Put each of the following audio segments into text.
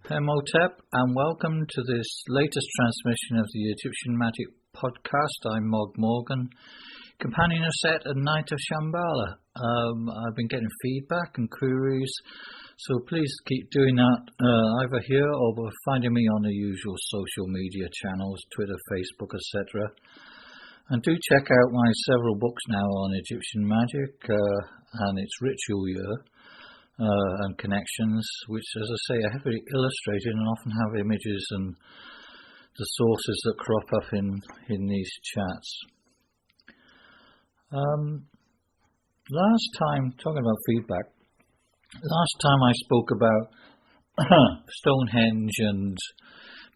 Hemotep, and welcome to this latest transmission of the Egyptian Magick podcast. I'm Mog Morgan, companion of Set and Knight of Shambhala. I've been getting feedback and queries, so please keep doing that either here or by finding me on the usual social media channels, Twitter, Facebook, etc. And do check out my several books now on Egyptian magic and its ritual year. And connections, which, as I say, are heavily illustrated and often have images and the sources that crop up in these chats. Last time, talking about feedback, last time I spoke about Stonehenge and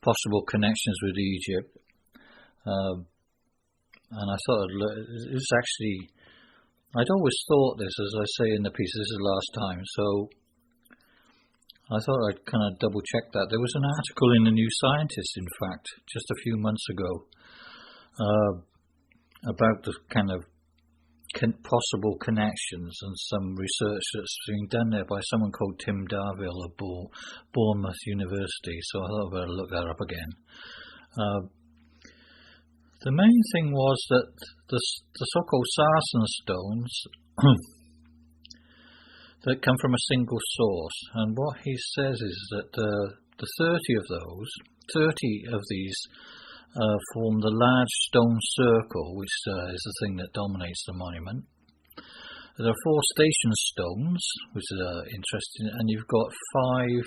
possible connections with Egypt, and I thought it was actually... I'd always thought this, as I say in the piece, this is the last time, so I thought I'd kind of double check that. There was an article in the New Scientist, in fact, just a few months ago, about the kind of possible connections and some research that's being done there by someone called Tim Darvill of Bournemouth University, so I thought I'd better look that up again. The main thing was that the so-called sarsen stones that come from a single source, and what he says is that the 30 of these form the large stone circle, which is the thing that dominates the monument. There are 4 station stones, which are interesting, and you've got 5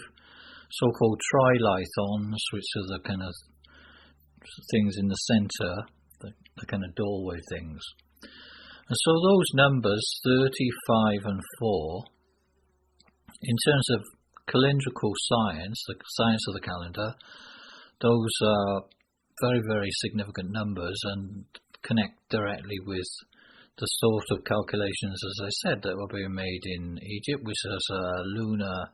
so-called trilithons, which are the kind of things in the centre, the kind of doorway things. And so those numbers, 35 and 4, in terms of calendrical science, the science of the calendar, those are very, very significant numbers and connect directly with the sort of calculations, as I said, that were being made in Egypt, which has a lunar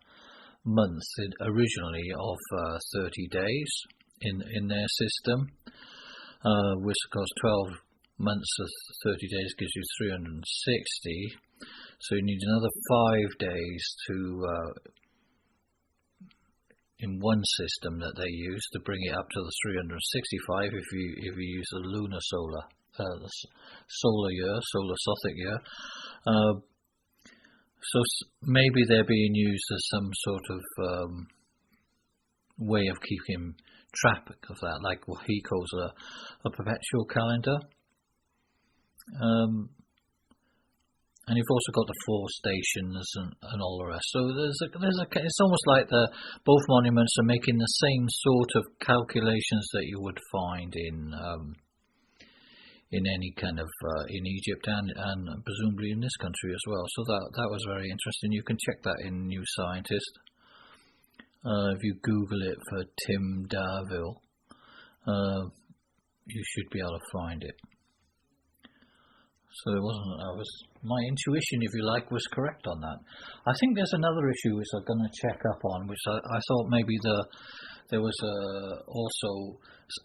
month originally of 30 days in their system, which of course 12 months of 30 days gives you 360, so you need another 5 days to in one system that they use to bring it up to the 365 if you use the lunar solar year, solar Sothic year. So maybe they're being used as some sort of way of keeping track of that, like what he calls a perpetual calendar. And you've also got the 4 stations and all the rest. So it's almost like both monuments are making the same sort of calculations that you would find in any kind of in Egypt and presumably in this country as well. So that was very interesting. You can check that in New Scientist. If you Google it for Tim Darvill, you should be able to find it. So my intuition, if you like, was correct on that. I think there's another issue which I'm going to check up on, which I thought maybe there was also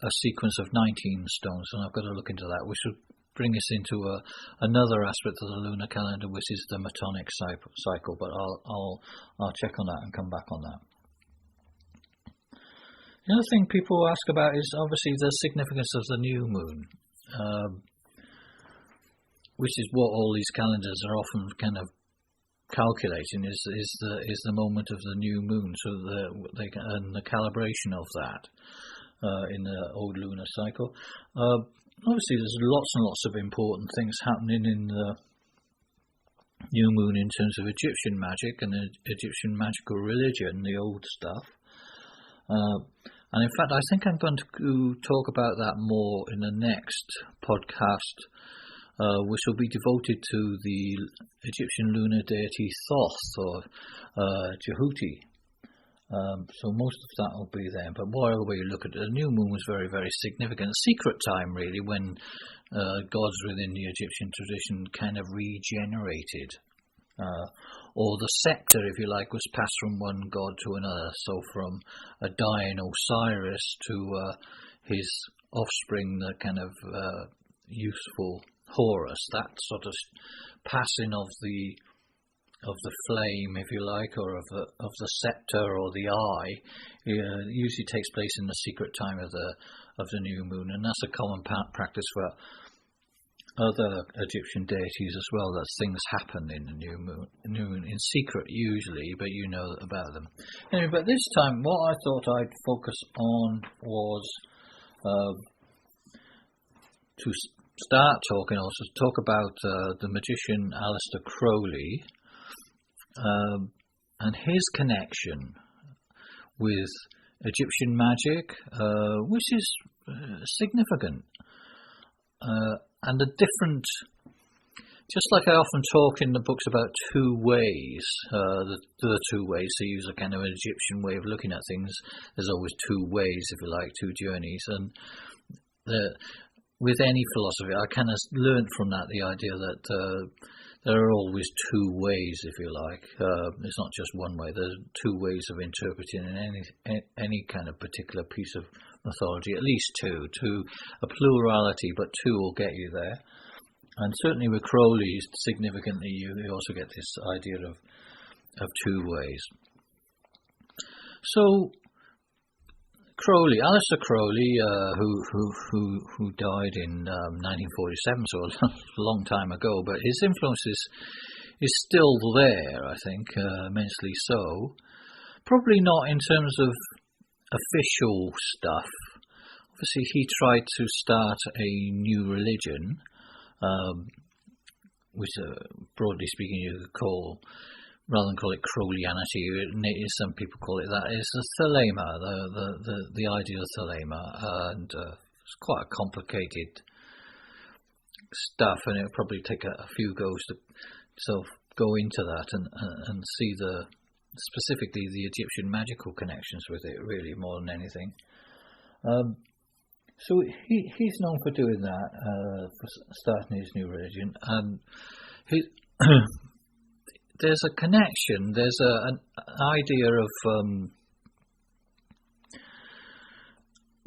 a sequence of 19 stones, and I've got to look into that, which would bring us into another aspect of the lunar calendar, which is the Matonic cycle. But I'll check on that and come back on that. The other thing people ask about is obviously the significance of the new moon, which is what all these calendars are often kind of calculating is the moment of the new moon, so and the calibration of that in the old lunar cycle. Obviously, there's lots and lots of important things happening in the new moon in terms of Egyptian magic and the Egyptian magical religion, the old stuff. And in fact, I think I'm going to talk about that more in the next podcast, which will be devoted to the Egyptian lunar deity Thoth or Jehuti. So most of that will be there. But whatever way you look at it, the new moon was very, very significant. A secret time, really, when gods within the Egyptian tradition kind of regenerated. Or the scepter, if you like, was passed from one god to another. So from a dying Osiris to his offspring, the kind of youthful Horus, that sort of passing of the the flame, if you like, or of the scepter or the eye, usually takes place in the secret time of the new moon, and that's a common practice for other Egyptian deities as well. That things happen in the new moon in secret usually, but you know about them. Anyway, but this time, what I thought I'd focus on was to start talking, also talk about the magician Aleister Crowley and his connection with Egyptian magic, which is significant, and a different, just like I often talk in the books about two ways, the two ways, to use a kind of an Egyptian way of looking at things. There's always two ways, if you like, two journeys, and with any philosophy, I kind of learned from that the idea that there are always two ways, if you like. It's not just one way. There's two ways of interpreting any kind of particular piece of mythology, at least two, a plurality, but two will get you there. And certainly with Crowley, significantly, you also get this idea of two ways. So, Crowley, Aleister Crowley, who died in 1947, so a long time ago, but his influence is still there, I think, immensely so. Probably not in terms of official stuff. Obviously, he tried to start a new religion, which, broadly speaking, you could call, rather than call it Crowleyanity, some people call it that, is the Thelema, the idea of Thelema, and it's quite a complicated stuff, and it would probably take a few goes to sort of go into that and see specifically the Egyptian magical connections with it, really, more than anything. So he's known for doing that, for starting his new religion, and there's a connection, there's an idea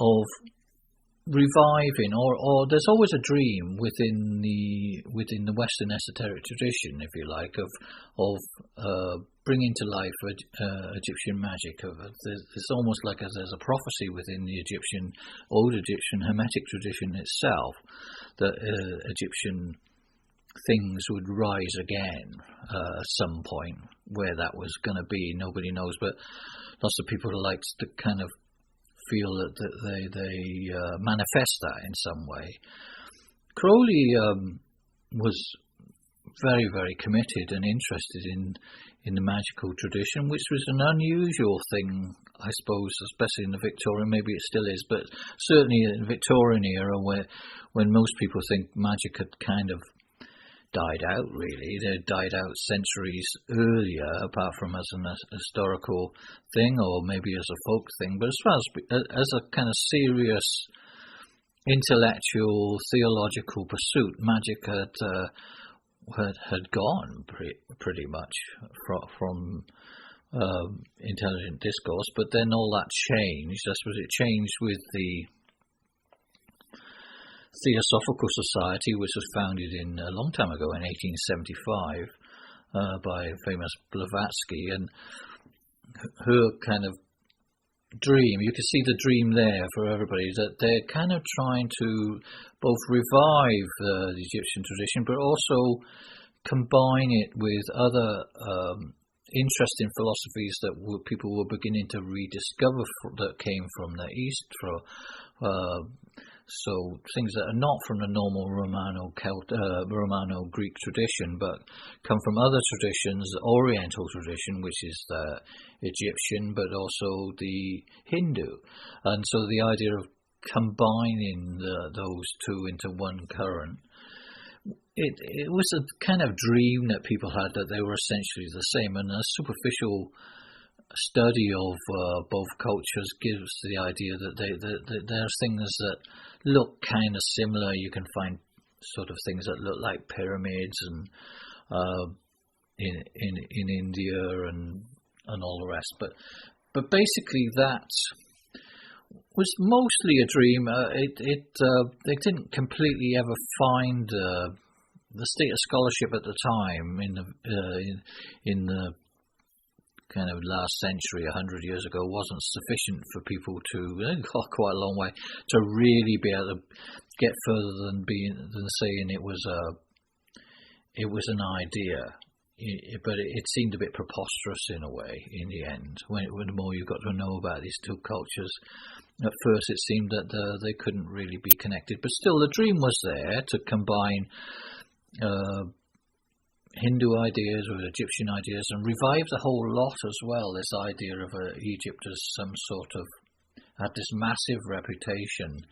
of reviving, or there's always a dream within the Western esoteric tradition, if you like, of bringing to life Egyptian magic. There's almost like there's a prophecy within the old Egyptian Hermetic tradition itself that Egyptian things would rise again at some point. Where that was going to be, nobody knows, but lots of people like to kind of feel that they manifest that in some way. Crowley was very, very committed and interested in the magical tradition, which was an unusual thing, I suppose, especially in the Victorian, maybe it still is, but certainly in the Victorian era, when most people think magic had kind of died out, really. They died out centuries earlier, apart from as an historical thing, or maybe as a folk thing. But as far as a kind of serious intellectual, theological pursuit, magic had gone pretty much from intelligent discourse. But then all that changed. That's what it changed with the Theosophical Society, which was founded a long time ago, in 1875, by famous Blavatsky, and her kind of dream, you can see the dream there for everybody, that they're kind of trying to both revive the Egyptian tradition, but also combine it with other interesting philosophies that people were beginning to rediscover that came from the East, so things that are not from the normal Romano-Greek tradition, but come from other traditions, the Oriental tradition, which is the Egyptian, but also the Hindu. And so the idea of combining those two into one current, it was a kind of dream that people had, that they were essentially the same, and a superficial study of both cultures gives the idea that there's things that look kind of similar. You can find sort of things that look like pyramids and in India and all the rest. But basically that was mostly a dream. They didn't completely ever find the state of scholarship at the time in the kind of last century, 100 years ago, wasn't sufficient for people to go quite a long way to really be able to get further than saying it was an idea. But it seemed a bit preposterous in a way in the end. When the more you got to know about these two cultures, at first it seemed that they couldn't really be connected. But still, the dream was there to combine Hindu ideas with Egyptian ideas and revive the whole lot as well. This idea of Egypt as some sort of had this massive reputation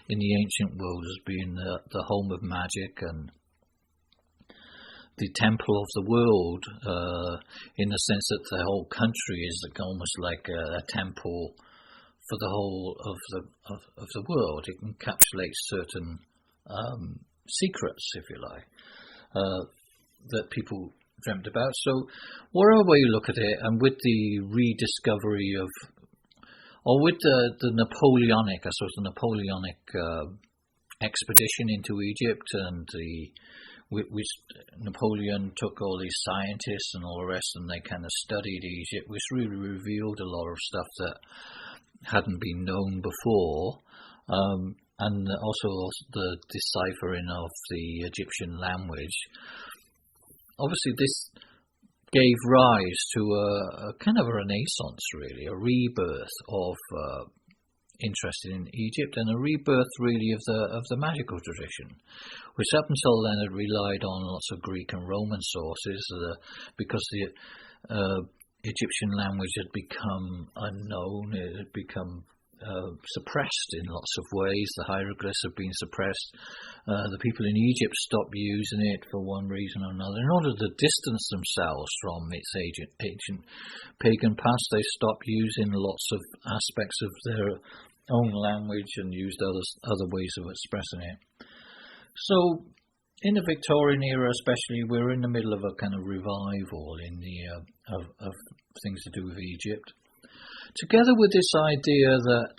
in the ancient world as being the home of magic and the temple of the world, in the sense that the whole country is almost like a temple for the whole of the world. It encapsulates certain secrets, if you like, that people dreamt about. So whatever way you look at it, and with the rediscovery of, or with the Napoleonic, the Napoleonic expedition into Egypt, and which Napoleon took all these scientists and all the rest, and they kind of studied Egypt, which really revealed a lot of stuff that hadn't been known before, and also the deciphering of the Egyptian language. Obviously, this gave rise to a kind of a renaissance, really, a rebirth of interest in Egypt, and a rebirth really of the magical tradition, which up until then had relied on lots of Greek and Roman sources, because the Egyptian language had become unknown. It had become suppressed in lots of ways. The hieroglyphs have been suppressed. The people in Egypt stopped using it for one reason or another. In order to distance themselves from its ancient pagan past, they stopped using lots of aspects of their own language and used other ways of expressing it. So in the Victorian era especially, we're in the middle of a kind of revival in the of things to do with Egypt, together with this idea that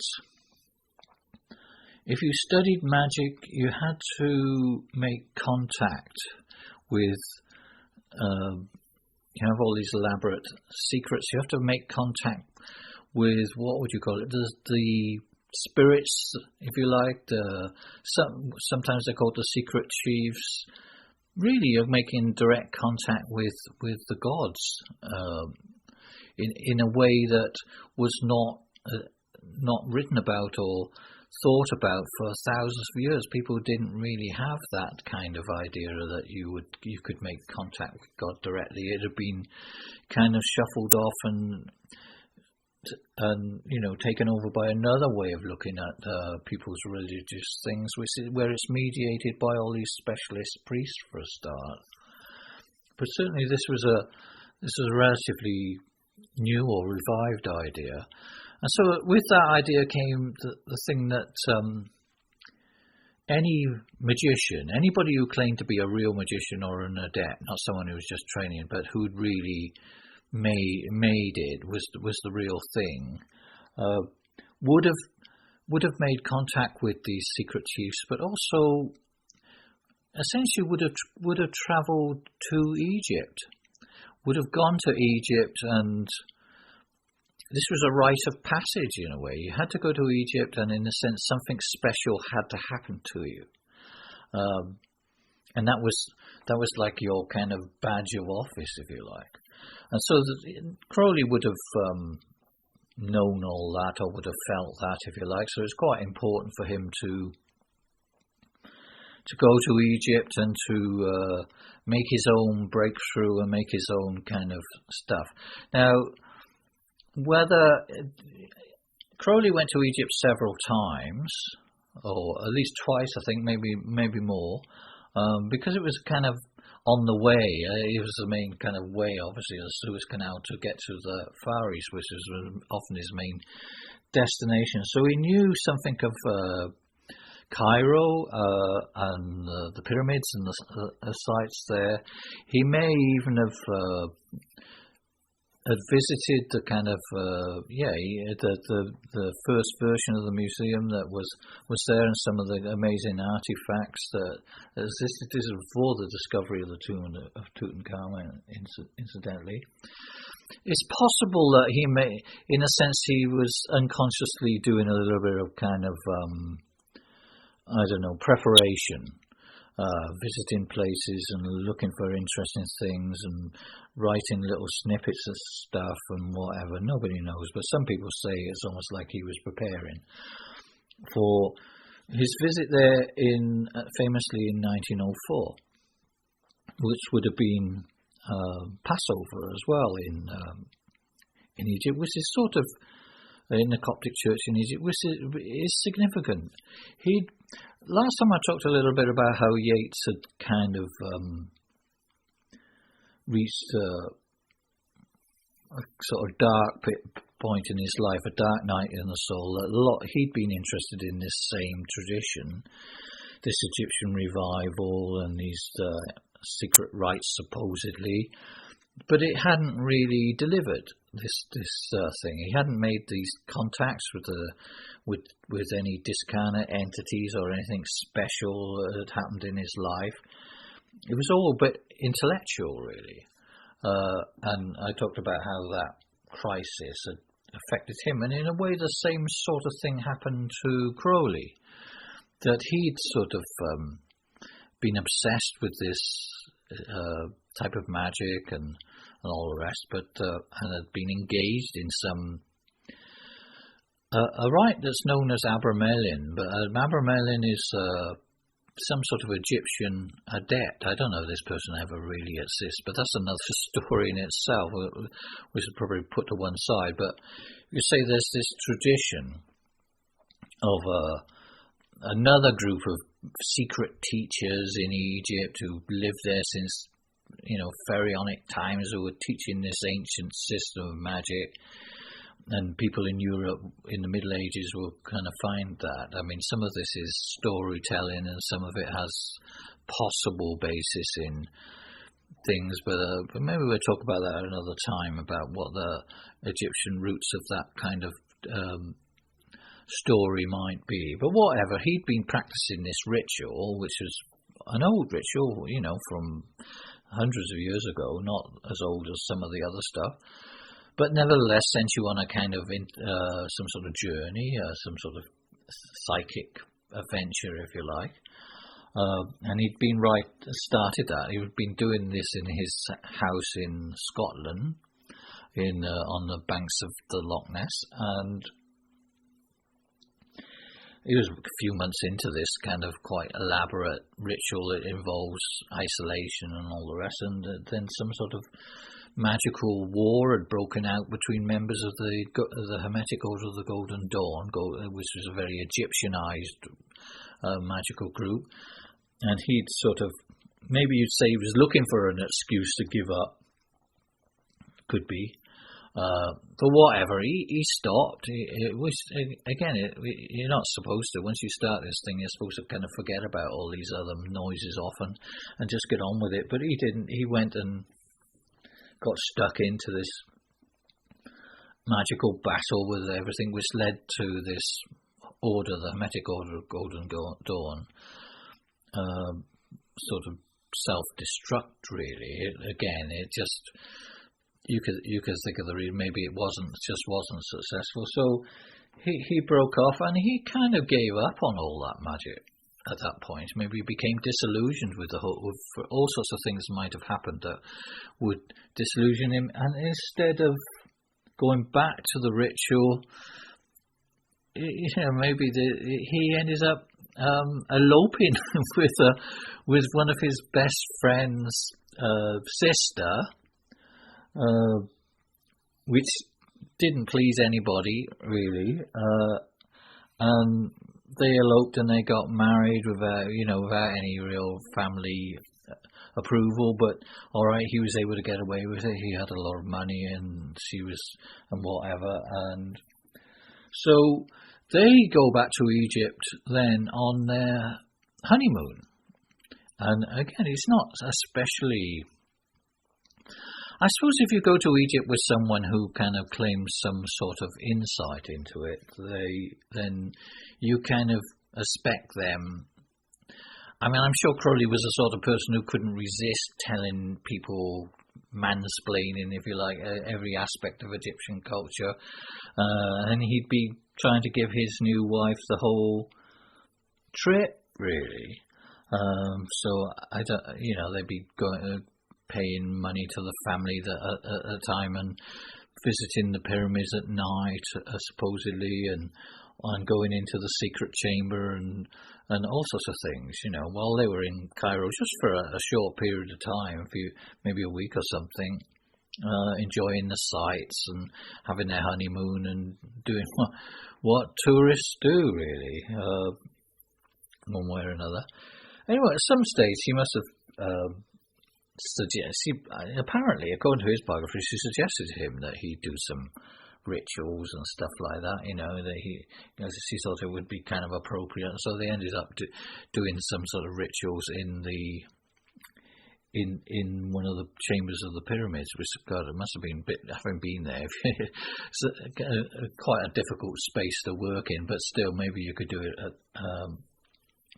if you studied magic, you had to make contact with, you have all these elaborate secrets, you have to make contact with, what would you call it, the spirits, if you like, sometimes they're called the secret chiefs. Really, you're making direct contact with the gods, in a way that was not written about or thought about for thousands of years. People didn't really have that kind of idea that you could make contact with God directly. It had been kind of shuffled off and taken over by another way of looking at people's religious things, where it's mediated by all these specialist priests for a start. But certainly this was a relatively new or revived idea. And so with that idea came the thing that any magician, anybody who claimed to be a real magician or an adept, not someone who was just training, but who'd really made it, was the real thing, would have made contact with these secret chiefs, but also essentially would have travelled to Egypt, would have gone to Egypt, and this was a rite of passage in a way. You had to go to Egypt, and in a sense, something special had to happen to you, and that was like your kind of badge of office, if you like. And so Crowley would have known all that, or would have felt that, if you like. So it's quite important for him to go to Egypt and to make his own breakthrough and make his own kind of stuff. Now, whether Crowley went to Egypt several times, or at least twice, I think, maybe more, because it was kind of on the way. It was the main kind of way, obviously, the Suez Canal to get to the Far East, which was often his main destination. So he knew something of Cairo and the pyramids and the sites there. He may even have had visited the kind of the first version of the museum that was there, and some of the amazing artifacts that existed. This is before the discovery of the tomb of Tutankhamun, incidentally. It's possible that he may, in a sense, he was unconsciously doing a little bit of kind of preparation. Visiting places and looking for interesting things and writing little snippets of stuff and whatever. Nobody knows, but some people say it's almost like he was preparing for his visit there famously in 1904, which would have been Passover as well in Egypt, which is sort of in the Coptic Church in Egypt, which is significant. Last time I talked a little bit about how Yeats had kind of reached a sort of dark point in his life, a dark night in the soul. He'd been interested in this same tradition, this Egyptian revival and these secret rites supposedly, but it hadn't really delivered this thing. He hadn't made these contacts with any discarnate entities or anything special that had happened in his life. It was all a bit intellectual, really. And I talked about how that crisis had affected him, and in a way the same sort of thing happened to Crowley, that he'd sort of been obsessed with this type of magic and all the rest, but and had been engaged in some a rite that's known as Abramelin. But Abramelin is some sort of Egyptian adept. I don't know if this person ever really exists, but that's another story in itself, which is probably put to one side. But you say there's this tradition of another group of secret teachers in Egypt who lived there since pharaonic times, who were teaching this ancient system of magic, and people in Europe in the Middle Ages will kind of find that. I mean, some of this is storytelling and some of it has possible basis in things, but maybe we'll talk about that another time, about what the Egyptian roots of that kind of story might be. But whatever, he'd been practicing this ritual, which was an old ritual, from hundreds of years ago, not as old as some of the other stuff, but nevertheless sent you on a kind of some sort of journey, some sort of psychic adventure, if you like. And he'd been started that. He'd been doing this in his house in Scotland, on the banks of the Loch Ness, and he was a few months into this kind of quite elaborate ritual that involves isolation and all the rest, and then some sort of magical war had broken out between members of the Hermetic Order of the Golden Dawn, which was a very Egyptianized magical group, and he'd sort of, maybe you'd say he was looking for an excuse to give up, could be. But whatever, he stopped. It was, again, you're not supposed to. Once you start this thing, you're supposed to kind of forget about all these other noises often and just get on with it. But he didn't. He went and got stuck into this magical battle with everything, which led to this order, the Hermetic Order of Golden Dawn, sort of self-destruct, really. It just... You could think of the reason, maybe it wasn't successful. So he broke off, and he kind of gave up on all that magic at that point. Maybe he became disillusioned with with all sorts of things might have happened that would disillusion him. And instead of going back to the ritual, maybe he ended up eloping with one of his best friend's sister. Which didn't please anybody, really, and they eloped and they got married without any real family approval. But all right, he was able to get away with it. He had a lot of money, and and whatever, and so they go back to Egypt then on their honeymoon. And again, it's not especially... I suppose if you go to Egypt with someone who kind of claims some sort of insight into it, then you kind of expect them. I mean, I'm sure Crowley was the sort of person who couldn't resist telling people, mansplaining, if you like, every aspect of Egyptian culture, and he'd be trying to give his new wife the whole trip, really. So I don't, they'd be paying money to the family at the time and visiting the pyramids at night, supposedly, and going into the secret chamber and all sorts of things, while they were in Cairo, just for a short period of time, maybe a week or something, enjoying the sights and having their honeymoon and doing what tourists do, really, one way or another. Anyway, at some stage he must have apparently, according to his biography, she suggested to him that he do some rituals and stuff like that, that she thought it would be kind of appropriate. So they ended up doing some sort of rituals in one of the chambers of the pyramids, which, God, it must have been, having been there, it's quite a difficult space to work in, but still, maybe you could do it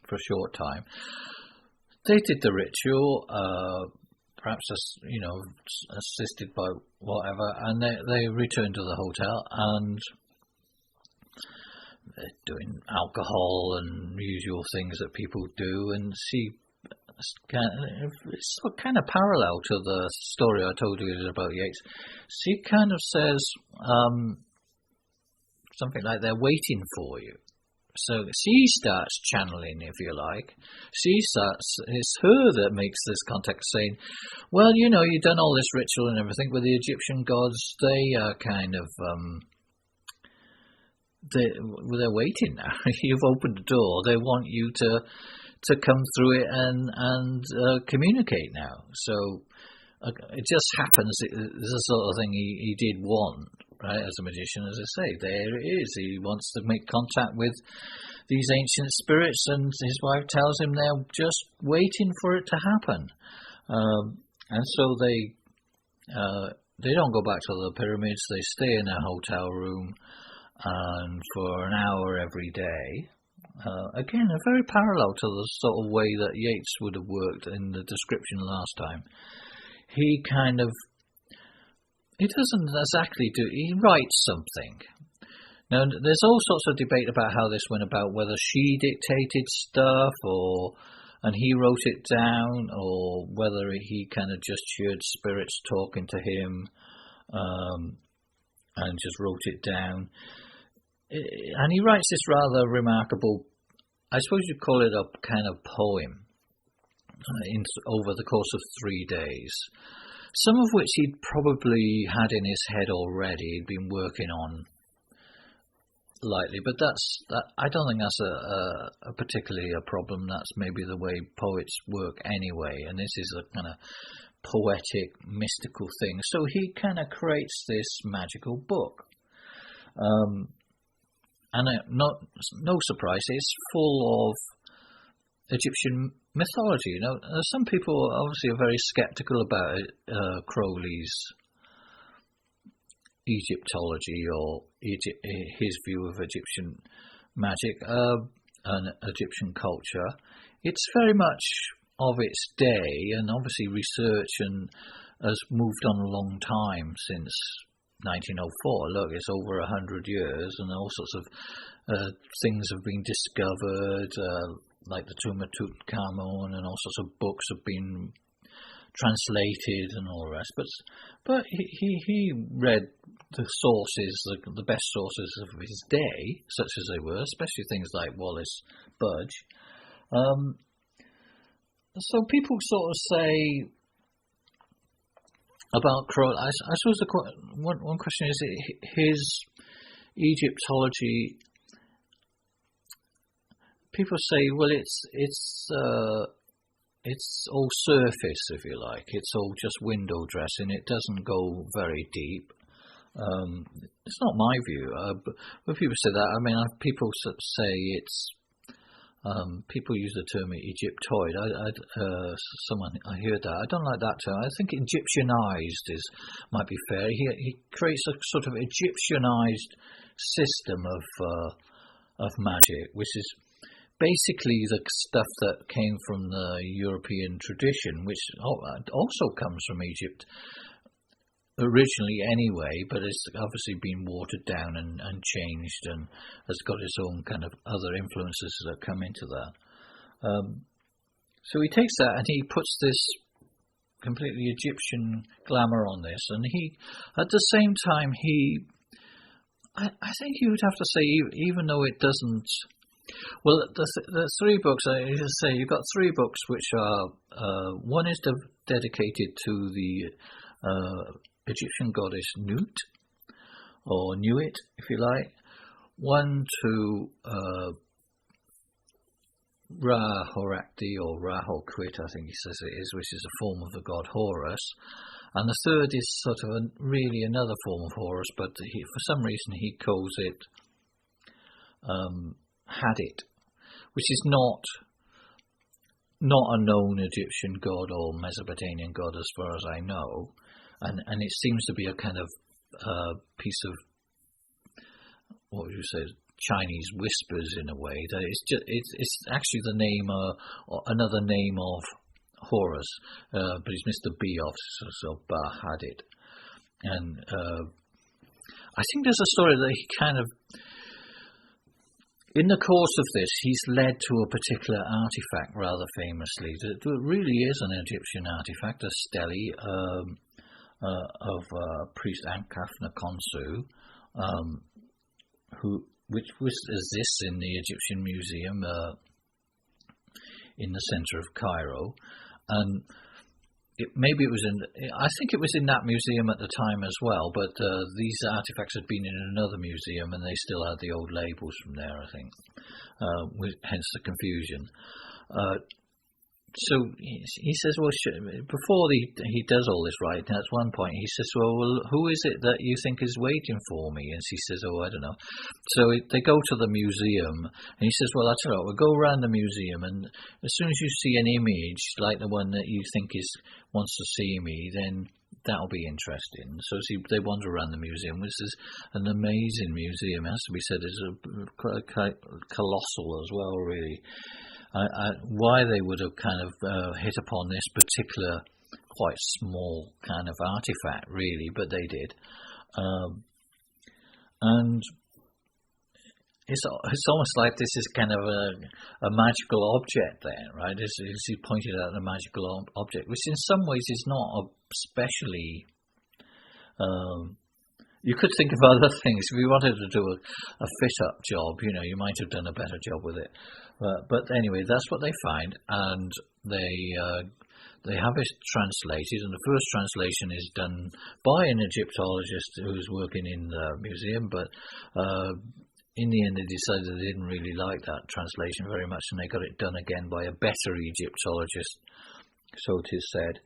for a short time. They did the ritual, perhaps assisted by whatever, and they returned to the hotel, and they're doing alcohol and usual things that people do, and it's kind of parallel to the story I told you about Yeats. She kind of says something like, they're waiting for you. So she starts channeling, if you like. It's her that makes this contact, saying, well, you've done all this ritual and everything with the Egyptian gods. They are kind of, they're waiting now. You've opened the door. They want you to come through it and communicate now. So it just happens. It's the sort of thing he did want. Right, as a magician, as I say, there it is. He wants to make contact with these ancient spirits, and his wife tells him they're just waiting for it to happen. And so they don't go back to the pyramids. They stay in a hotel room, and for an hour every day. Again, a very parallel to the sort of way that Yeats would have worked in the description last time. He kind of. He doesn't exactly he writes something. Now, there's all sorts of debate about how this went about, whether she dictated stuff and he wrote it down, or whether he kind of just heard spirits talking to him and just wrote it down. And he writes this rather remarkable, I suppose you'd call it a kind of poem, over the course of 3 days. Some of which he'd probably had in his head already, he'd been working on lightly, but I don't think that's a particularly a problem. That's maybe the way poets work anyway, and this is a kind of poetic, mystical thing. So he kind of creates this magical book. And no surprise, it's full of Egyptian mythology. Some people obviously are very skeptical about Crowley's Egyptology or his view of Egyptian magic and Egyptian culture. It's very much of its day, and obviously research has moved on a long time since 1904. Look, it's over 100 years, and all sorts of things have been discovered, like the tomb of Tutankhamun, and all sorts of books have been translated and all the rest. But he read the sources, the best sources of his day, such as they were, especially things like Wallace Budge. So people sort of say about Crowley, I suppose one question is his Egyptology. People say, well, it's all surface, if you like. It's all just window dressing. It doesn't go very deep. It's not my view. But when people say that, I mean, people say it's People use the term Egyptoid. I heard that. I don't like that term. I think Egyptianized might be fair. He creates a sort of Egyptianized system of magic, which is basically the stuff that came from the European tradition, which also comes from Egypt originally anyway, but it's obviously been watered down and changed, and has got its own kind of other influences that come into that. So he takes that and he puts this completely Egyptian glamour on this, and he, at the same time, I think you would have to say, even though it doesn't. Well, the three books, you've got three books which are, one is dedicated to the Egyptian goddess Nuit, or Nuit, if you like. One to Rahoorkhuit, or Rahoorkhuit, I think he says it is, which is a form of the god Horus. And the third is sort of really another form of Horus, but for some reason he calls it Hadit, which is not a known Egyptian god or Mesopotamian god as far as I know. And it seems to be a kind of piece of, what would you say, Chinese whispers in a way. That it's actually the name, or another name of Horus, but he's missed the B off, so Hadit. And I think there's a story that he kind of, in the course of this, he's led to a particular artifact rather famously. That really is an Egyptian artifact, a stele of priest Ankh-Khafna-Khonsu, which exists in the Egyptian Museum in the centre of Cairo, and I think it was in that museum at the time as well, but these artifacts had been in another museum and they still had the old labels from there, I think, hence the confusion. So he says, well, before he does all this, right, and at one point he says, well, who is it that you think is waiting for me? And she says, oh, I don't know. So they go to the museum, and he says, well, I tell you what, we'll go around the museum, and as soon as you see an image like the one that you think wants to see me, then that'll be interesting. So they wander around the museum, which is an amazing museum. It has to be said, it's colossal as well, really. Why they would have kind of hit upon this particular quite small kind of artifact, really, but they did. And it's almost like this is kind of a magical object there, right? As he pointed out, a magical object, which in some ways is not especially... you could think of other things. If you wanted to do a fit-up job, you might have done a better job with it. But anyway, that's what they find, and they have it translated, and the first translation is done by an Egyptologist who's working in the museum, but in the end they decided they didn't really like that translation very much, and they got it done again by a better Egyptologist, so it is said,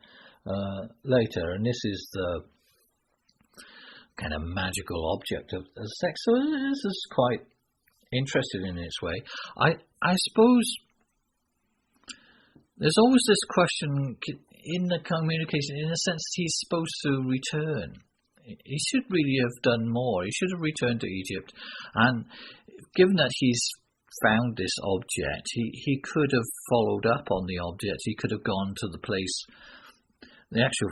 later. And this is the kind of magical object of sex. So this is quite interesting in its way. I suppose there's always this question in the communication, in a sense he's supposed to return. He should really have done more. He should have returned to Egypt, and given that he's found this object, he could have followed up on the object. He could have gone to the place, the actual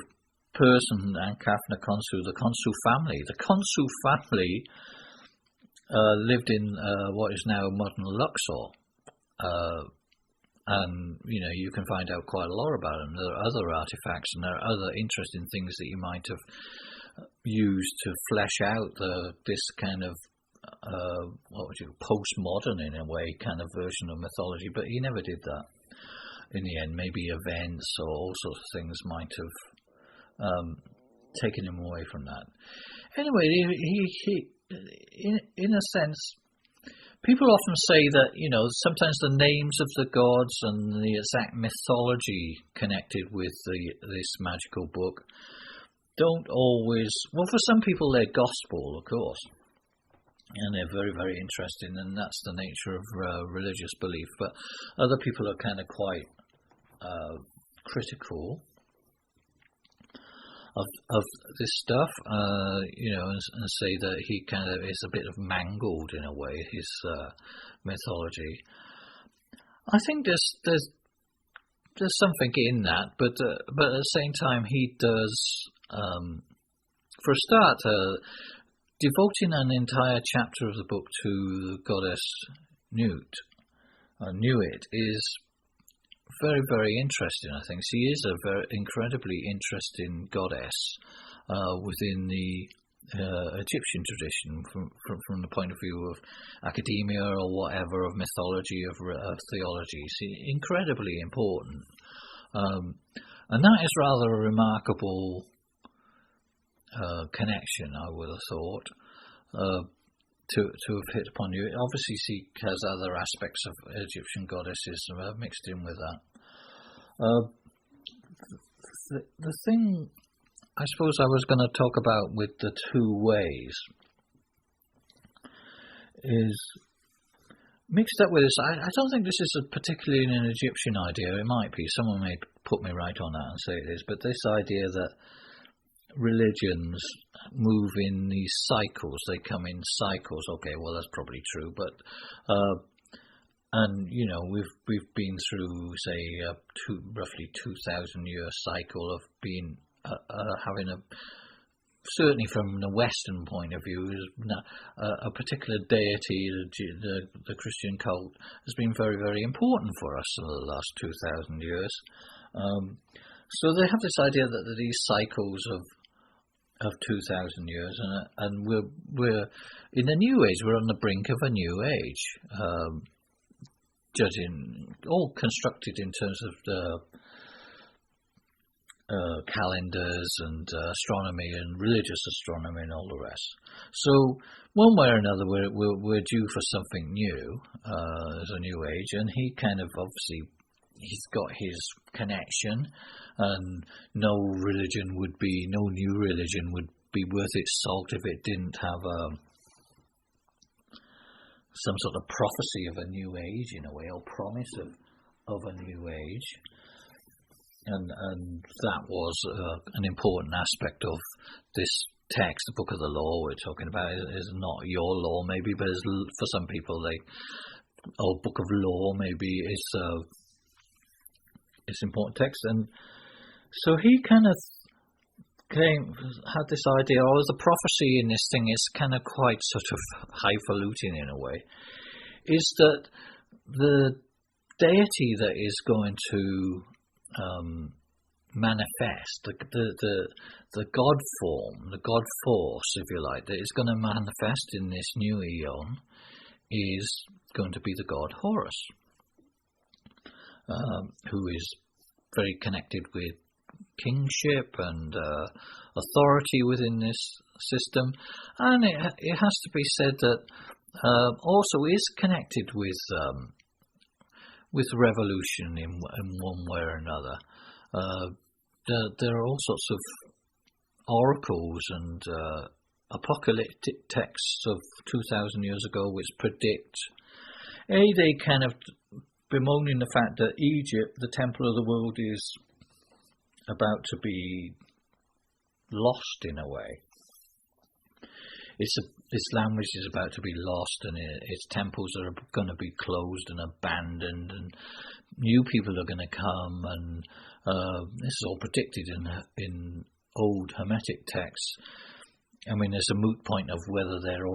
person, Ankh-Khafna-Khonsu, the Khonsu family. The Khonsu family lived in what is now modern Luxor, and you can find out quite a lot about them. There are other artifacts and there are other interesting things that you might have used to flesh out this kind of postmodern, in a way, kind of version of mythology. But he never did that in the end. Maybe events or all sorts of things might have taken him away from that. Anyway, he in a sense, people often say that, sometimes the names of the gods and the exact mythology connected with this magical book don't always, well, for some people they're gospel, of course, and they're very, very interesting, and that's the nature of religious belief. But other people are kind of quite critical of this stuff, and say that he kind of is a bit of mangled in a way, his mythology. I think there's something in that, but at the same time he does, for a start, devoting an entire chapter of the book to the goddess Nuit is very, very interesting. I think she is a very incredibly interesting goddess within the Egyptian tradition, from the point of view of academia or whatever, of mythology, of theology. She's incredibly important, and that is rather a remarkable connection, I would have thought, to have hit upon you. Obviously, she has other aspects of Egyptian goddesses mixed in with that. The thing I suppose I was going to talk about with the two ways is mixed up with this. I don't think this is particularly an Egyptian idea. It might be. Someone may put me right on that and say it is. But this idea that religions move in these cycles, they come in cycles. Okay, well that's probably true, but and we've been through, say, roughly 2,000 year cycle of being having certainly from the Western point of view, a particular deity, the Christian cult, has been very, very important for us in the last 2,000 years. So they have this idea that these cycles of 2,000 years, and we're in the New Age. We're on the brink of a New Age, judging all constructed in terms of the calendars and astronomy and religious astronomy and all the rest. So one way or another, we're due for something new as a New Age, and he kind of obviously he's got his connection, and no new religion would be worth its salt if it didn't have some sort of prophecy of a new age in a way, or promise of a new age. And that was an important aspect of this text, the Book of the Law we're talking about. Is not your law maybe, but for some people Book of Law maybe it's important text. And so he kind of had this idea, the prophecy in this thing is kind of quite sort of highfalutin in a way, is that the deity that is going to manifest, the God form, the God force, if you like, that is going to manifest in this new eon is going to be the god Horus, who is very connected with kingship and authority within this system, and it has to be said that also is connected with revolution in one way or another. There are all sorts of oracles and apocalyptic texts of 2,000 years ago which predict, they kind of bemoaning the fact that Egypt, the temple of the world, is about to be lost in a way. Its language is about to be lost, and its temples are going to be closed and abandoned, and new people are going to come, and this is all predicted in old Hermetic texts. I mean, there's a moot point of whether they're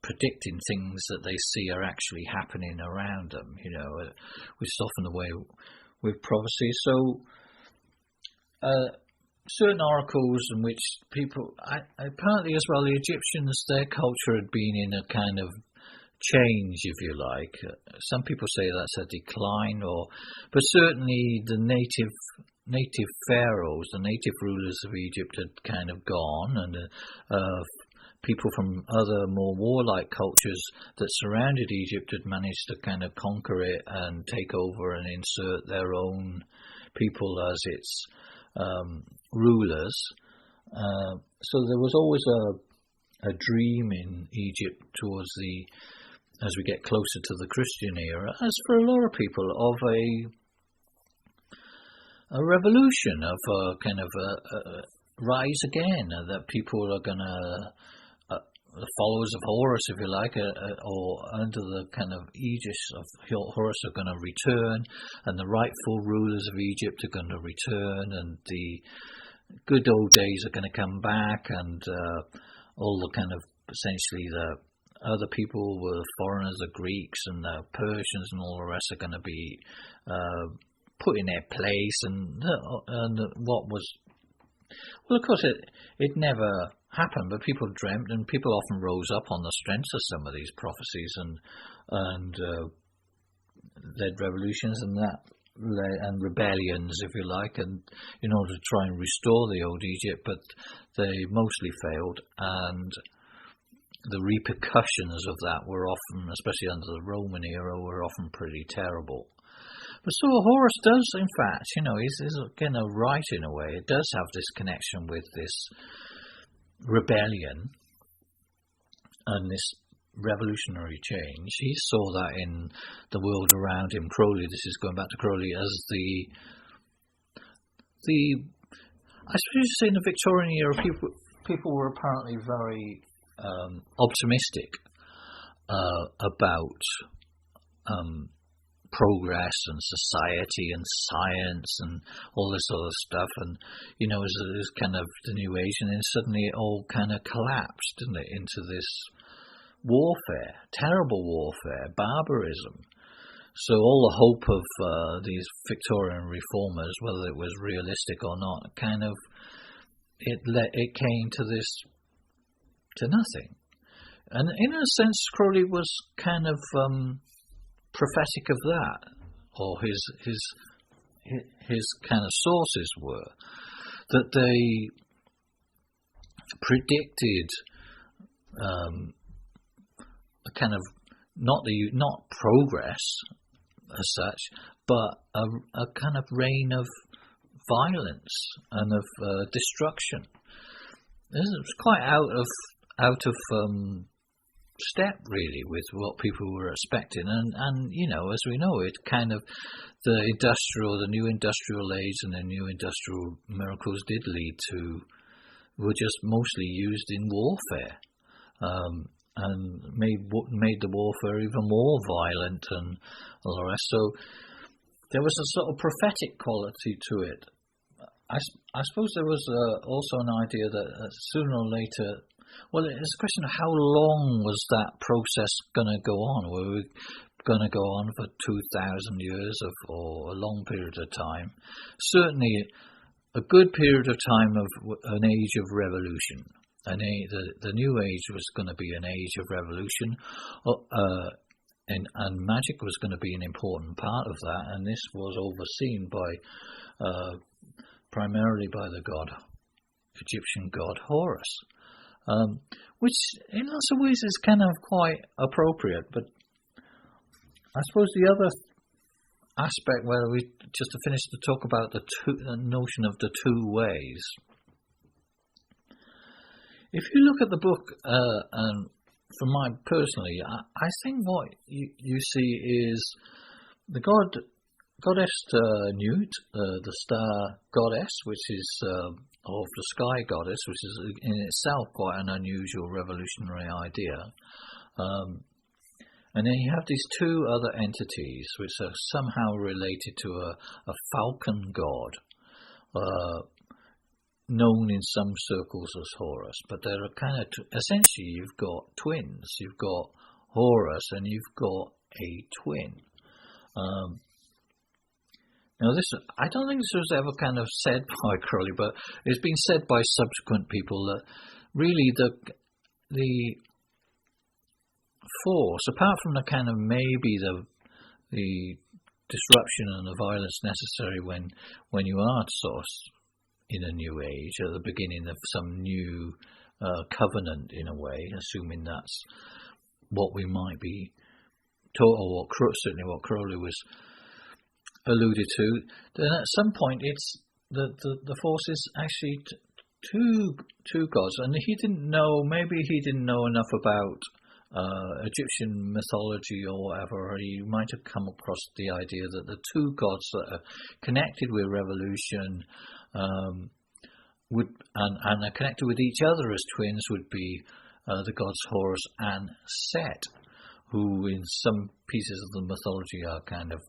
predicting things that they see are actually happening around them, which is often the way with prophecy. So certain oracles in which people, apparently as well, the Egyptians, their culture had been in a kind of change, if you like. Some people say that's a decline, but certainly the native pharaohs, the native rulers of Egypt had kind of gone, and people from other more warlike cultures that surrounded Egypt had managed to kind of conquer it and take over and insert their own people as its rulers. So there was always a dream in Egypt towards as we get closer to the Christian era, as for a lot of people, of a revolution, of a kind of a rise again, that people are going to, the followers of Horus, if you like, or under the kind of aegis of Horus are going to return, and the rightful rulers of Egypt are going to return, and the good old days are going to come back, and all the kind of, essentially the other people, the foreigners, the Greeks and the Persians and all the rest, are going to be put in their place, and what was, well, of course it never happened, but people dreamt, and people often rose up on the strength of some of these prophecies and led revolutions and rebellions, if you like, and in order to try and restore the old Egypt, but they mostly failed, and the repercussions of that were often, especially under the Roman era, were often pretty terrible. But so Horus does, in fact, he's again a rite in a way. It does have this connection with this rebellion and this revolutionary change. He saw that in the world around him. Crowley, this is going back to Crowley, as the I suppose you say in the Victorian era, people were apparently very optimistic about progress and society and science and all this other stuff, and it was kind of the New Age, and then suddenly it all kind of collapsed, didn't it, into this warfare, terrible warfare, barbarism. So all the hope of these Victorian reformers, whether it was realistic or not, kind of it came to nothing. And in a sense, Crowley was kind of prophetic of that, or his kind of sources were that they predicted a kind of not progress as such, but a kind of reign of violence and of destruction. This was quite out of step, really, with what people were expecting, and as we know, it kind of the new industrial age and the new industrial miracles did lead to, were just mostly used in warfare, and made the warfare even more violent and all the rest. So there was a sort of prophetic quality to it. I suppose there was also an idea that sooner or later, well, it's a question of how long was that process going to go on? Were we going to go on for 2,000 years or a long period of time? Certainly a good period of time of an age of revolution. The new age was going to be an age of revolution, and magic was going to be an important part of that, and this was overseen by primarily by the Egyptian god Horus. Which in lots of ways is kind of quite appropriate, but I suppose the other aspect where we just to finish to talk about the notion of the two ways. If you look at the book, and from mine personally, I think what you see is the goddess Nuit, the star goddess, which is of the sky goddess, which is in itself quite an unusual revolutionary idea. And then you have these two other entities which are somehow related to a falcon god, known in some circles as Horus, but they're a kind of, essentially you've got twins. You've got Horus and you've got a twin. Now I don't think this was ever kind of said by Crowley, but it's been said by subsequent people that really the force, apart from the kind of maybe the disruption and the violence necessary when you are sort of in a new age, at the beginning of some new covenant in a way, assuming that's what we might be taught, or certainly what Crowley was alluded to, then at some point it's the force is actually two gods, and he didn't know. Maybe he didn't know enough about Egyptian mythology or whatever. He might have come across the idea that the two gods that are connected with revolution and are connected with each other as twins would be the gods Horus and Set, who in some pieces of the mythology are kind of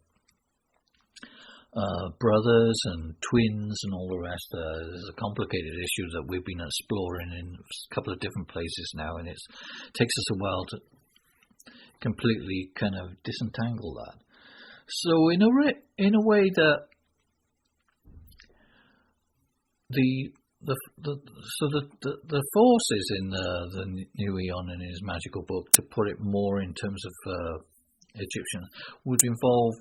brothers and twins and all the rest. There's a complicated issue that we've been exploring in a couple of different places now, and it takes us a while to completely kind of disentangle that. So in a way that the forces in the New Eon in his magical book, to put it more in terms of Egyptian, would involve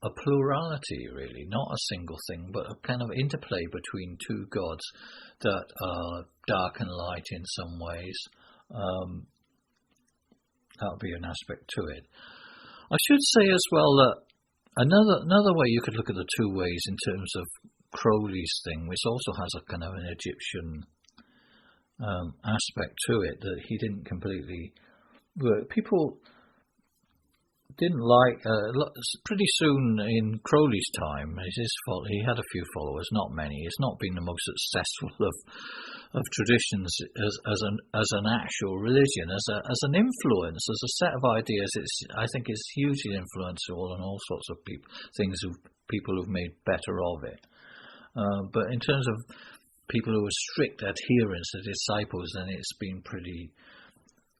a plurality, really, not a single thing, but a kind of interplay between two gods that are dark and light in some ways. That would be an aspect to it. I should say as well that another way you could look at the two ways in terms of Crowley's thing, which also has a kind of an Egyptian aspect to it that he didn't completely work. People didn't like, pretty soon in Crowley's time, it's his fault, he had a few followers, not many. It's not been the most successful of traditions as an actual religion, as an influence, as a set of ideas. I think it's hugely influential on all sorts of people who've made better of it. But in terms of people who are strict adherents and disciples, then it's been pretty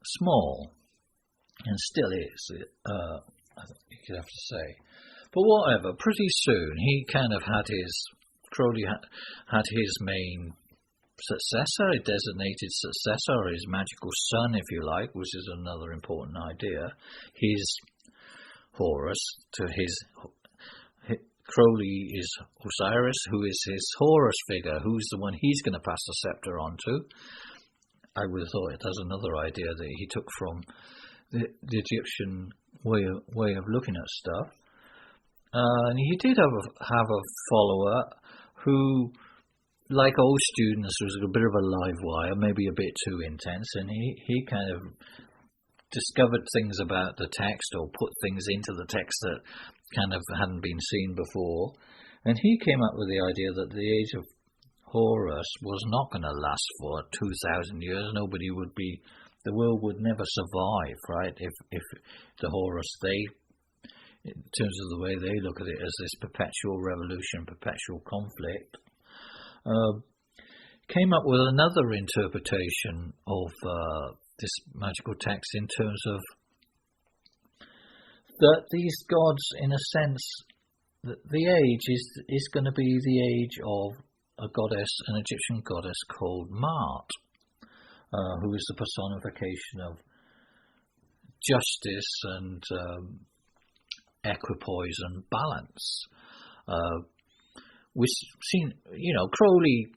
small. And still is, I think you'd have to say. But whatever, pretty soon he kind of had Crowley had his main successor, a designated successor, his magical son, if you like, which is another important idea. His Horus, Crowley is Osiris, who is his Horus figure, who's the one he's going to pass the scepter on to. I would have thought that's another idea that he took from the Egyptian way of looking at stuff. And he did have a follower who, like all students, was a bit of a live wire, maybe a bit too intense, and he kind of discovered things about the text or put things into the text that kind of hadn't been seen before. And he came up with the idea that the age of Horus was not going to last for 2,000 years. The world would never survive, right? If the Horus, in terms of the way they look at it as this perpetual revolution, perpetual conflict, came up with another interpretation of this magical text in terms of that these gods, in a sense, the age is going to be the age of an Egyptian goddess called Maat, who is the personification of justice and equipoise and balance. We've seen, Crowley,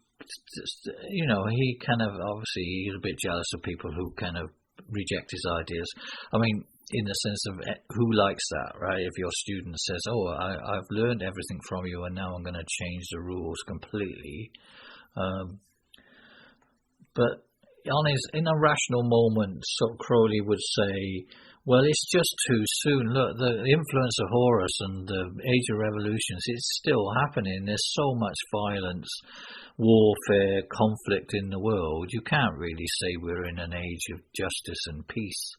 he kind of, obviously, he's a bit jealous of people who kind of reject his ideas. I mean, in the sense of who likes that, right? If your student says, I've learned everything from you and now I'm going to change the rules completely. But in a rational moment, so Crowley would say, well, it's just too soon. Look, the influence of Horus and the Age of Revolutions, it's still happening. There's so much violence, warfare, conflict in the world. You can't really say we're in an age of justice and peace.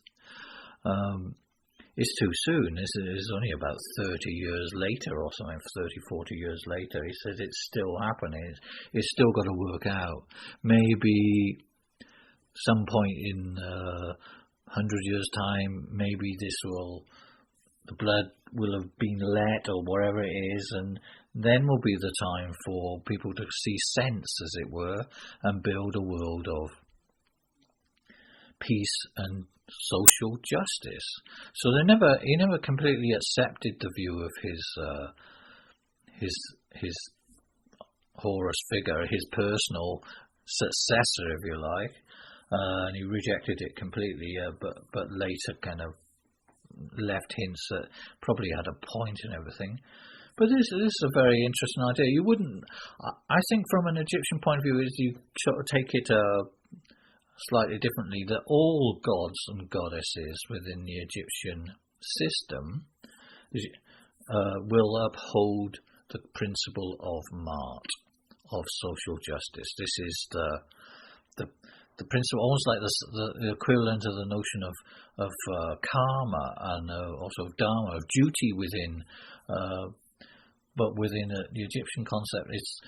It's too soon. It's only about 30 years later or something, 30, 40 years later. He says it's still happening. It's still got to work out. Maybe some point in 100 years' time, maybe the blood will have been let or wherever it is, and then will be the time for people to see sense, as it were, and build a world of peace and social justice. So he never completely accepted the view of his Horus figure, his personal successor, if you like. And he rejected it completely, but later kind of left hints that probably had a point and everything. But this is a very interesting idea. You wouldn't, I think from an Egyptian point of view, is you sort of take it slightly differently, that all gods and goddesses within the Egyptian system will uphold the principle of Maat, of social justice. This is the principle, almost like the equivalent of the notion of karma and also dharma, of duty within, but within the Egyptian concept, it's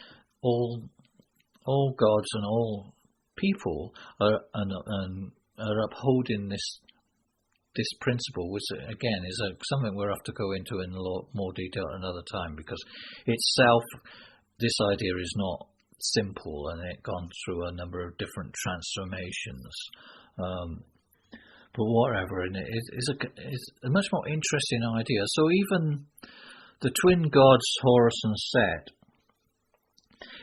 all gods and all people are upholding this principle, which again is something we'll have to go into in a lot more detail another time, because itself, this idea is not simple, and it's gone through a number of different transformations. But whatever, and it's a much more interesting idea. So even the twin gods Horus and Set,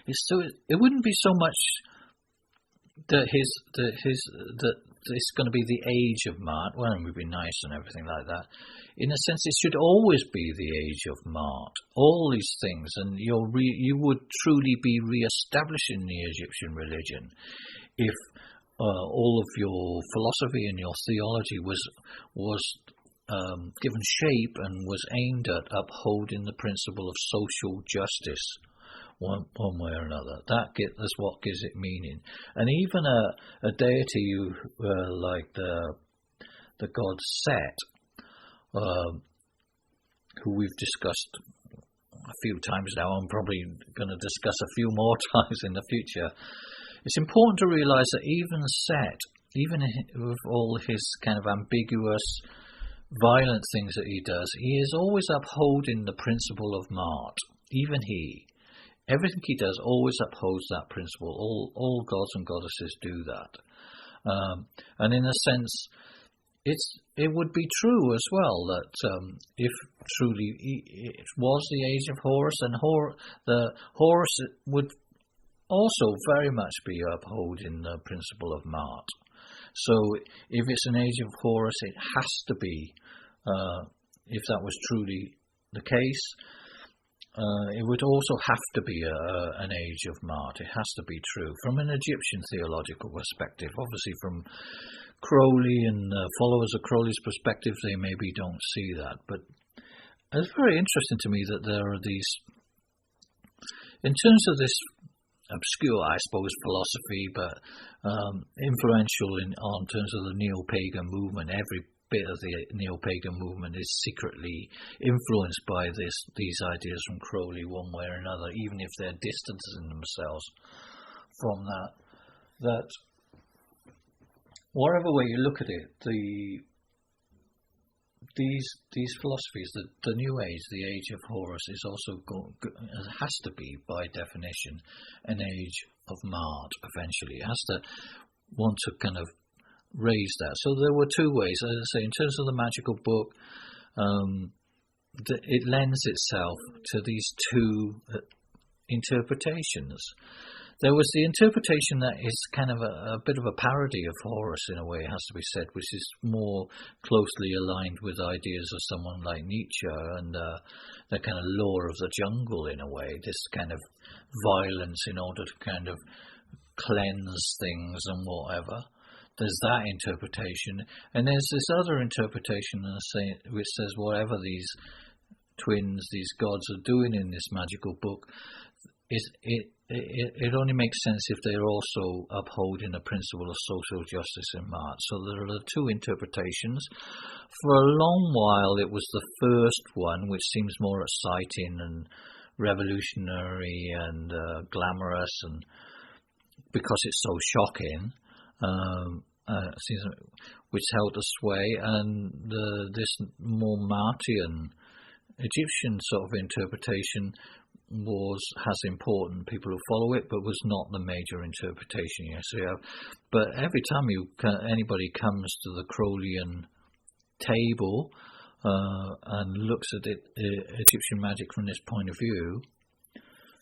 it wouldn't be so much that it's going to be the age of Maat. Well, it would be nice and everything like that. In a sense, it should always be the age of Maat. All these things, and you would truly be re-establishing the Egyptian religion if all of your philosophy and your theology was given shape and was aimed at upholding the principle of social justice, one way or another. That's what gives it meaning. And even a deity like the god Set, who we've discussed a few times now, I'm probably going to discuss a few more times in the future. It's important to realize that even Set, even with all his kind of ambiguous, violent things that he does, he is always upholding the principle of Maat. Even he. Everything he does always upholds that principle. All gods and goddesses do that. And in a sense, it would be true as well that if truly it was the age of Horus, and Horus would also very much be upholding the principle of Maat. So if it's an age of Horus, it has to be, if that was truly the case, it would also have to be an age of Maat. It has to be true. From an Egyptian theological perspective, obviously from Crowley and followers of Crowley's perspective, they maybe don't see that. But it's very interesting to me that there are these, in terms of this obscure, I suppose, philosophy, but influential in terms of the neopagan movement. Every bit of the neopagan movement is secretly influenced by these ideas from Crowley one way or another, even if they're distancing themselves from that. That whatever way you look at it, these philosophies, the New Age, the age of Horus, is also has to be, by definition, an age of Maat eventually. It has to want to kind of raise that. So there were two ways. As I say, in terms of the magical book, it lends itself to these two interpretations. There was the interpretation that is kind of a bit of a parody of Horus, in a way, it has to be said, which is more closely aligned with ideas of someone like Nietzsche and the kind of law of the jungle, in a way, this kind of violence in order to kind of cleanse things and whatever. There's that interpretation, and there's this other interpretation which says whatever these twins, these gods are doing in this magical book, it only makes sense if they're also upholding the principle of social justice in Maat. So there are the two interpretations. For a long while it was the first one, which seems more exciting and revolutionary and glamorous, and because it's so shocking, which held a sway, and this more Maatian Egyptian sort of interpretation has important people who follow it, but was not the major interpretation. But every time anybody comes to the Crowleyan table and looks at it, Egyptian magic from this point of view,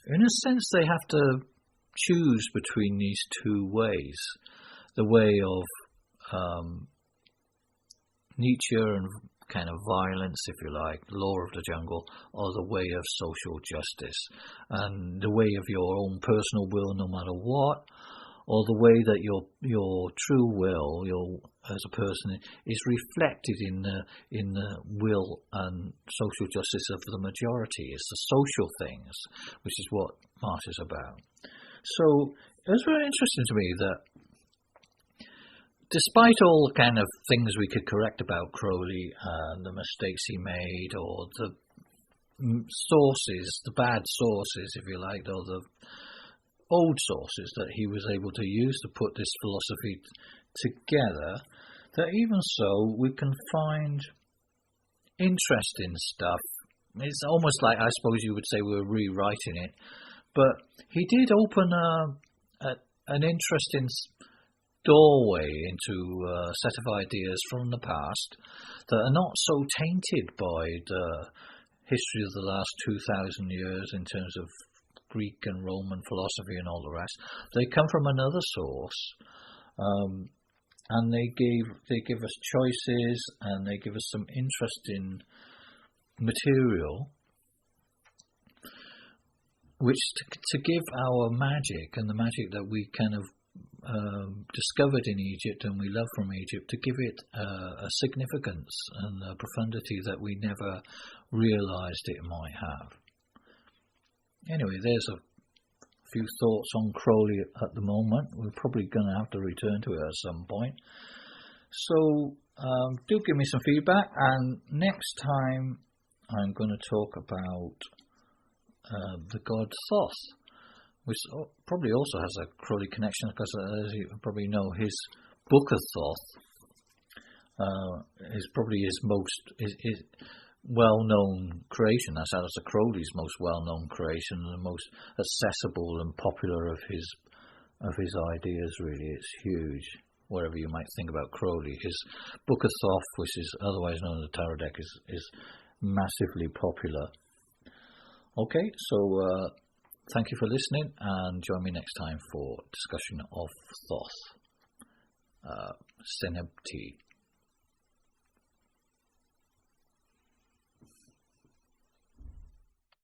in a sense they have to choose between these two ways. The way of Nietzsche and kind of violence, if you like, law of the jungle, or the way of social justice, and the way of your own personal will, no matter what, or the way that your true will, as a person, is reflected in the will and social justice of the majority. It's the social things, which is what Maat is about. So it was very interesting to me that, despite all the kind of things we could correct about Crowley and the mistakes he made, or the sources, the bad sources, if you like, or the old sources that he was able to use to put this philosophy together, that even so, we can find interesting stuff. It's almost like, I suppose you would say, we're rewriting it, but he did open an interesting doorway into a set of ideas from the past that are not so tainted by the history of the last 2,000 years in terms of Greek and Roman philosophy and all the rest. They come from another source, and they give us choices, and they give us some interesting material, which to give our magic, and the magic that we kind of discovered in Egypt and we love from Egypt, to give it a significance and a profundity that we never realized it might have. Anyway, there's a few thoughts on Crowley at the moment. We're probably going to have to return to it at some point. So do give me some feedback, and next time I'm going to talk about the god Thoth, which probably also has a Crowley connection, because as you probably know, his Book of Thoth is probably his most well-known creation. That's Aleister Crowley's most well-known creation, and the most accessible and popular of his ideas. Really, it's huge. Whatever you might think about Crowley, his Book of Thoth, which is otherwise known as the Tarot deck, is massively popular. Okay, so thank you for listening, and join me next time for discussion of Thoth. Senebti.